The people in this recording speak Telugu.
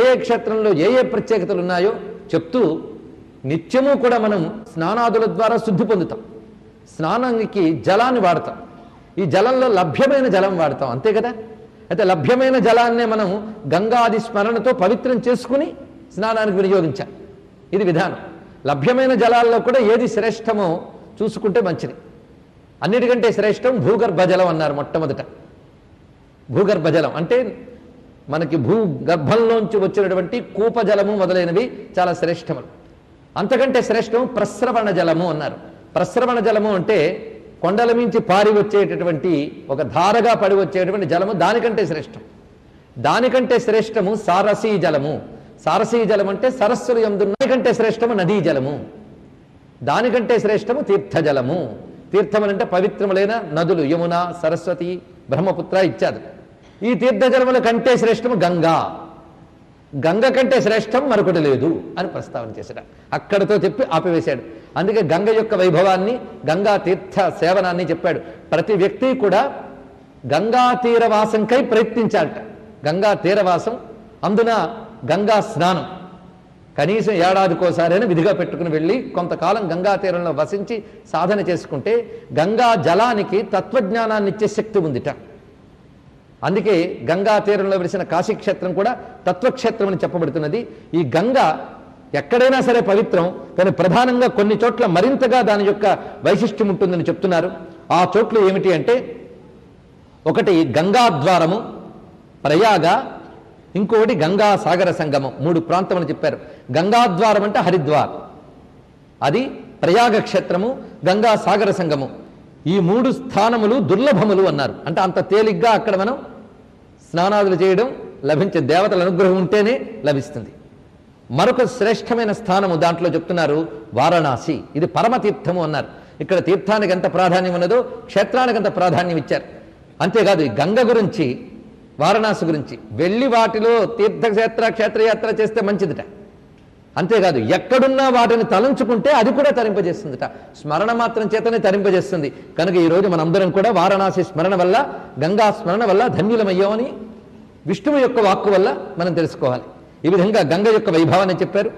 ఏ క్షేత్రంలో ఏ ప్రత్యేకతలు ఉన్నాయో చెప్తూ నిత్యము కూడా మనం స్నానాదుల ద్వారా శుద్ధి పొందుతాం. స్నానానికి జలాన్ని వాడతాం. ఈ జలంలో లభ్యమైన జలం వాడతాం, అంతే కదా. అయితే లభ్యమైన జలాన్నే మనం గంగాది స్మరణతో పవిత్రం చేసుకుని స్నానానికి వినియోగించాలి. ఇది విధానం. లభ్యమైన జలాల్లో కూడా ఏది శ్రేష్టమో చూసుకుంటే మంచిది. అన్నిటికంటే శ్రేష్టం భూగర్భ జలం అన్నారు మొట్టమొదట. భూగర్భ జలం అంటే మనకి భూగర్భంలోంచి వచ్చినటువంటి కూపజలము మొదలైనవి చాలా శ్రేష్టములు. అంతకంటే శ్రేష్టం ప్రస్రవణ జలము అన్నారు. ప్రస్రవణ జలము అంటే కొండల మించి పారి వచ్చేటటువంటి ఒక ధారగా పడి వచ్చేటువంటి జలము, దానికంటే శ్రేష్టం. దానికంటే శ్రేష్టము సారసీ జలము. సారసీ జలం అంటే సరస్సులు యందున్న దానికంటే శ్రేష్టము నదీ జలము. దానికంటే శ్రేష్టము తీర్థజలము. తీర్థములంటే పవిత్రములైన నదులు, యమున, సరస్వతి, బ్రహ్మపుత్ర ఇత్యాది. ఈ తీర్థజలముల కంటే శ్రేష్టము గంగా. గంగ కంటే శ్రేష్టం మరొకటి లేదు అని ప్రస్తావన చేశాడు. అక్కడితో చెప్పి ఆపివేశాడు. అందుకే గంగ యొక్క వైభవాన్ని, గంగా తీర్థ సేవనాన్ని చెప్పాడు. ప్రతి వ్యక్తి కూడా గంగా తీరవాసంకై ప్రయత్నించాలట. గంగా తీరవాసం, అందున గంగా స్నానం కనీసం ఏడాదికోసారైనా విధిగా పెట్టుకుని వెళ్ళి కొంతకాలం గంగా తీరంలో వసించి సాధన చేసుకుంటే గంగా జలానికి తత్వజ్ఞానాన్ని ఇచ్చే శక్తి ఉందిట. అందుకే గంగా తీరంలో వెలిసిన కాశీక్షేత్రం కూడా తత్వక్షేత్రం అని చెప్పబడుతున్నది. ఈ గంగ ఎక్కడైనా సరే పవిత్రం, కానీ ప్రధానంగా కొన్ని చోట్ల మరింతగా దాని యొక్క వైశిష్ట్యం ఉంటుందని చెప్తున్నారు. ఆ చోట్లు ఏమిటి అంటే, ఒకటి గంగాద్వారము, ప్రయాగ, ఇంకొకటి గంగా సాగర సంగమం. 3 ప్రాంతమని చెప్పారు. గంగాద్వారం అంటే హరిద్వార్, అది ప్రయాగ క్షేత్రము, గంగా సాగర సంగమం. ఈ 3 స్థానములు దుర్లభములు అన్నారు. అంటే అంత తేలిగ్గా అక్కడ మనం స్నానాదులు చేయడం లభించే, దేవతల అనుగ్రహం ఉంటేనే లభిస్తుంది. మరొక శ్రేష్టమైన స్థానము దాంట్లో చెప్తున్నారు వారణాసి. ఇది పరమతీర్థము అన్నారు. ఇక్కడ తీర్థానికి ఎంత ప్రాధాన్యం ఉన్నదో క్షేత్రానికి అంత ప్రాధాన్యం ఇచ్చారు. అంతేకాదు ఈ గంగ గురించి, వారణాసి గురించి వెళ్ళి వాటిలో తీర్థక్షేత్ర క్షేత్రయాత్ర చేస్తే మంచిదిట. అంతేకాదు ఎక్కడున్నా వాటిని తలంచుకుంటే అది కూడా తరింపజేస్తుందిట. స్మరణ మాత్రం చేతనే తరింపజేస్తుంది. కనుక ఈరోజు మనందరం కూడా వారణాసి స్మరణ వల్ల, గంగా స్మరణ వల్ల ధన్యులమయ్యామని విష్ణువు యొక్క వాక్కు వల్ల మనం తెలుసుకోవాలి. ఈ విధంగా గంగ యొక్క వైభవాన్ని చెప్పారు.